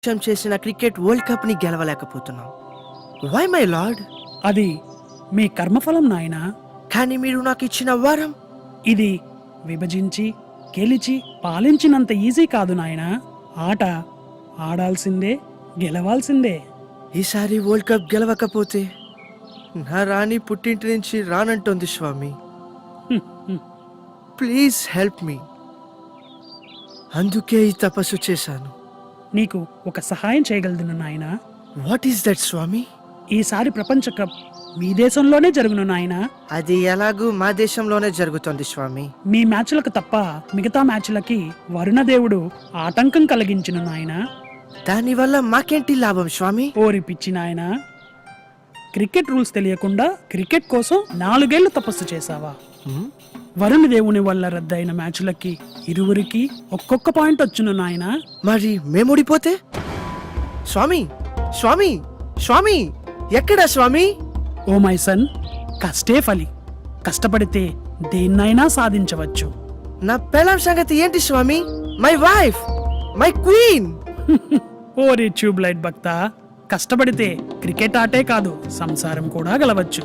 చేసిన cricket world cup ని గెలవలేకపోతున్నాం. Why my lord? అది మీ కర్మఫలం నాయనా. కానీ మీరు నాకు ఇచ్చిన వరం. ఇది విభజించి గెలిచి పాలించినంత ఈజీ కాదు నాయనా. ఆట ఆడాల్సిందే, గెలవాల్సిందే. ఈసారి వరల్డ్ కప్ గెలవకపోతే నా రాణి పుట్టింటి నుంచి రానంటోంది స్వామి. Please help me. అందుకే ఈ తపస్సు చేశాను. నీకు ఒక సహాయం చేయగలదును నాయనా. వాట్ ఈస్ దట్ స్వామి? ఈసారి ప్రపంచ కప్ మీ దేశంలోనే జరుగును నాయనా. అది ఎలాగూ మా దేశంలోనే జరుగుతోంది స్వామి. మీ మ్యాచ్లకు తప్ప మిగతా మ్యాచ్లకి వరుణదేవుడు ఆటంకం కలిగించును నాయనా. దానివల్ల మాకేంటి లాభం స్వామి? ఓరి పిచ్చి నాయనా, క్రికెట్ రూల్స్ తెలియకుండా క్రికెట్ కోసం 4 ఏళ్లు తపస్సు చేశావా? వరుణ దేవుని వల్ల రద్దయిన మ్యాచ్లకి ఇరువురికి ఒక్కొక్క పాయింట్ వచ్చును నాయనా. మరి మేముడిపోతే? స్వామి స్వామి స్వామి ఎక్కడా స్వామి? ఓ మై సన్, కష్టే ఫలి. కష్టపడితే దేన్నైనా సాధించవచ్చు. నా పెళ్ళాం సంగతి ఏంటి స్వామి? My wife, my queen. ఓరి ట్యూబ్ లైట్ భక్త, కష్టపడితే క్రికెట్ ఆటే కాదు సంసారం కూడా గెలవచ్చు.